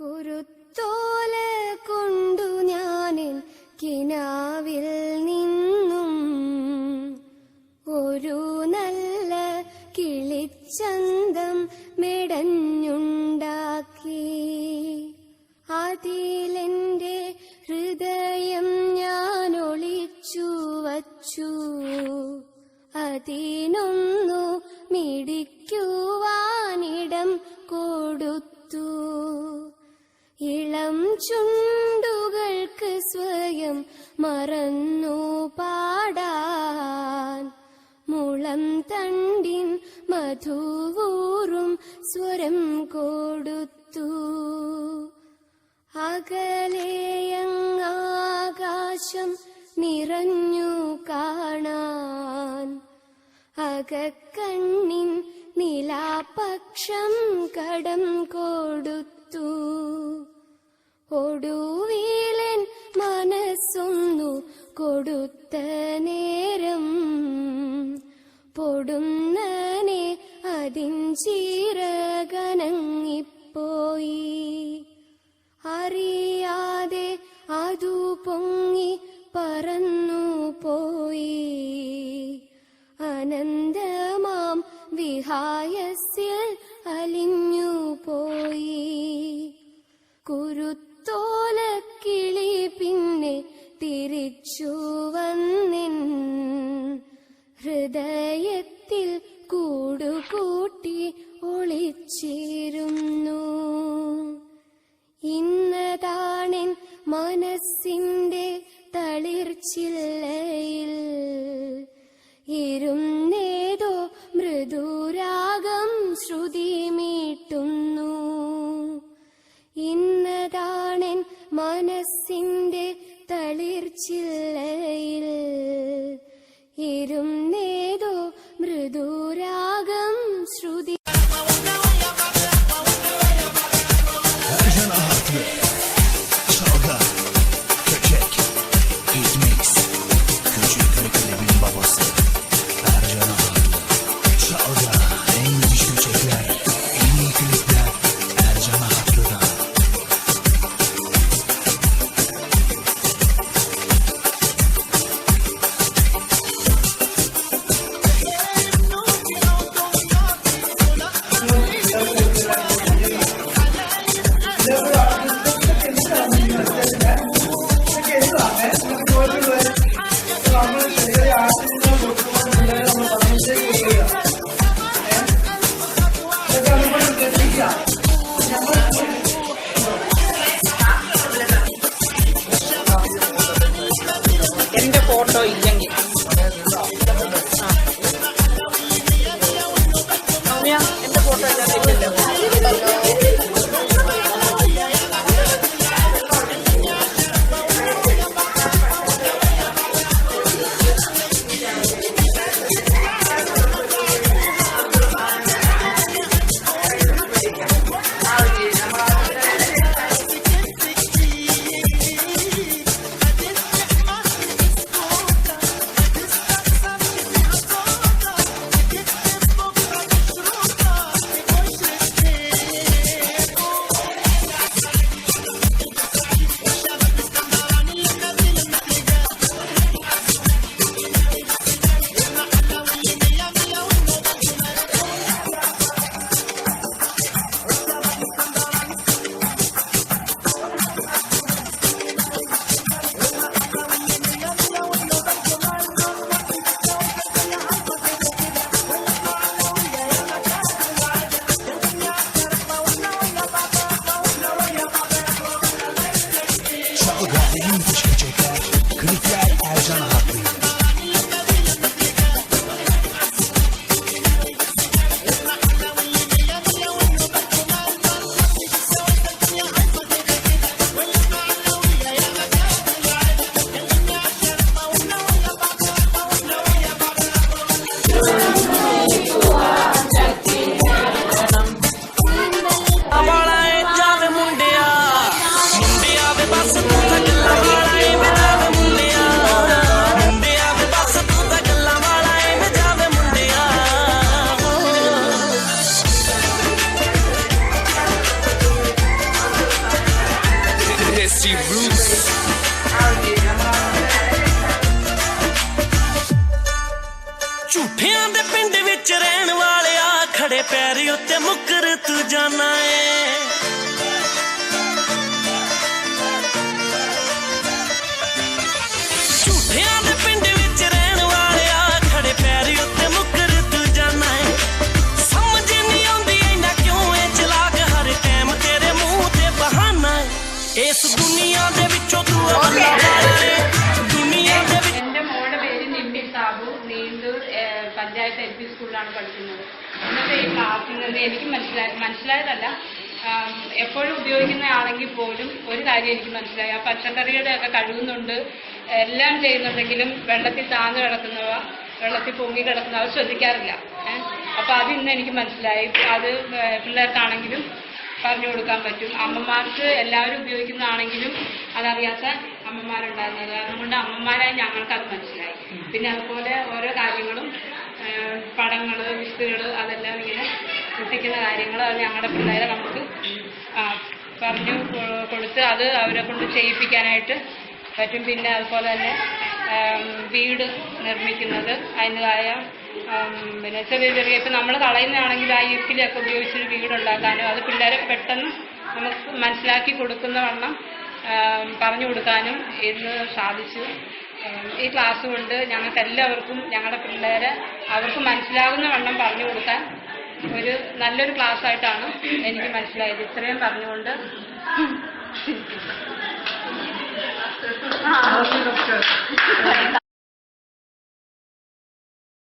കുരുത്തോല കൊണ്ടു ഞാനിൻ കിനാവിൽ നിന്നും ഒരു നല്ല കിളിച്ചന്തം മെടഞ്ഞുണ്ടാക്കി. അതിലെന്റെ ഹൃദയം ഞാൻ ഒളിച്ചു വച്ചു. അതിനൊന്നു മിടിക്കുവാനിടം കൊടുത്തു. ഇളം ചുണ്ടുകൾക്ക് സ്വയം മറന്നു പാടാൻ. മുളം തണ്ടിൻ മധുവൂറും സ്വരം കൊടുത്തു. അകലെയങ്ങാകാശം നിറഞ്ഞു കാണാൻ. അകക്കണ്ണിൻ നിലാപക്ഷം കടം കൊടുത്തു. ഒടുവിലൻ മനസ്സൊന്നു കൊടുത്ത നേരം പൊടുന്നനെ അതിൻ ചിറകനങ്ങിപ്പോയി. അറിയാതെ അതു പൊങ്ങി പറന്നു പോയി. അനന്തമാം വിഹായസ്യൽ അലിഞ്ഞു പോയി. കുരുത്തോലക്കിളി പിന്നെ തിരിച്ചു വന്നിൻ. ഹൃദയത്തിൽ കൂടുകൂട്ടി ഒളിച്ചിരുന്നു. ഇന്നതാണെൻ മനസ്സിന്റെ തളിർച്ചില്ലയിൽ ഇരുന്നേതോ മൃദുരാഗം ശ്രുതി മീട്ടുന്നു. ഇന്നതാണെൻ മനസ്സിന്റെ തളിർച്ചില്ലയിൽ ഇരുന്നേതോ മൃദുരാഗം ശ്രുതി. Heat mix. MC Bruce. ਝੂਠਿਆਂ ਦੇ ਪਿੰਡ ਵਿੱਚ ਰਹਿਣ ਵਾਲਿਆ ਖੜੇ ਪੈਰ ਉੱਤੇ ਮੁੱਕਰ ਤੂੰ ਜਾਣਾ ਏ ਝੂਠਿਆਂ ਦੇ ਪਿੰਡ ਵਿੱਚ ਰਹਿਣ ਵਾਲਿਆ ਖੜੇ ਪੈਰ ਉੱਤੇ ਮੁੱਕਰ ਤੂੰ ਜਾਣਾ ਏ ਸਮਝ ਨਹੀਂ ਆਉਂਦੀ ਇੰਨਾ ਕਿਉਂ ਏ ਚਲਾਕ ਹਰ ਟਾਈਮ ਤੇਰੇ ਮੂੰਹ ਤੇ ਬਹਾਨਾ ਏ ਇਸ ਦੁਨੀਆ ਦੇ ਵਿੱਚੋਂ ਤੂੰ ਅੱਲਾ ਏ ਦੁਨੀਆ ਦੇ ਵਿੱਚ പഞ്ചായത്ത് LP സ്കൂളിലാണ് പഠിക്കുന്നത്. ഇന്നത്തെ ഈ ക്ലാസ്സിൽ നിന്ന് എനിക്ക് മനസ്സിലായതല്ല, എപ്പോഴും ഉപയോഗിക്കുന്നതാണെങ്കിൽ പോലും ഒരു കാര്യം എനിക്ക് മനസ്സിലായി. ആ പച്ചക്കറിയുടെ ഒക്കെ കഴുകുന്നുണ്ട്, എല്ലാം ചെയ്യുന്നുണ്ടെങ്കിലും വെള്ളത്തിൽ താഴ്ന്നു കിടക്കുന്നവ, വെള്ളത്തിൽ പൊങ്ങി കിടക്കുന്നവ ശ്രദ്ധിക്കാറില്ല. അപ്പോൾ അത് ഇന്ന് എനിക്ക് മനസ്സിലായി. അത് പിള്ളേർക്കാണെങ്കിലും പറഞ്ഞു കൊടുക്കാൻ പറ്റും. അമ്മമാർക്ക് എല്ലാവരും ഉപയോഗിക്കുന്നതാണെങ്കിലും അതറിയാത്ത അമ്മമാരുണ്ടായിരുന്നത്. അതുകൊണ്ട് അമ്മമാരായി ഞങ്ങൾക്കത് മനസ്സിലായി. പിന്നെ അതുപോലെ ഓരോ കാര്യങ്ങളും പടങ്ങൾ, വിത്തുകൾ, അതെല്ലാം ഇങ്ങനെ കുട്ടിക്കുന്ന കാര്യങ്ങൾ അത് ഞങ്ങളുടെ പിള്ളേരെ നമുക്ക് പറഞ്ഞു കൊടുത്ത് അത് അവരെ കൊണ്ട് ചെയ്യിപ്പിക്കാനായിട്ട് പറ്റും. പിന്നെ അതുപോലെ തന്നെ വീട് നിർമ്മിക്കുന്നത്, അതിൻ്റെതായ പിന്നെ ചെറിയ ചെറിയ ഇപ്പം നമ്മൾ കളയുന്നതാണെങ്കിൽ ആ ഇക്കിലൊക്കെ ഉപയോഗിച്ചൊരു വീടുണ്ടാക്കാനും അത് പിള്ളേരെ പെട്ടെന്ന് നമുക്ക് മനസ്സിലാക്കി കൊടുക്കുന്ന വണ്ണം പറഞ്ഞു കൊടുക്കാനും ഇന്ന് സാധിച്ചു. ഈ ക്ലാസ് കൊണ്ട് ഞങ്ങൾക്ക് എല്ലാവർക്കും ഞങ്ങളുടെ പിള്ളേരെ അവർക്ക് മനസ്സിലാകുന്ന വണ്ണം പറഞ്ഞു കൊടുക്കാൻ ഒരു നല്ലൊരു ക്ലാസ് ആയിട്ടാണ് എനിക്ക് മനസ്സിലായത്. ഇത്രയും പറഞ്ഞുകൊണ്ട്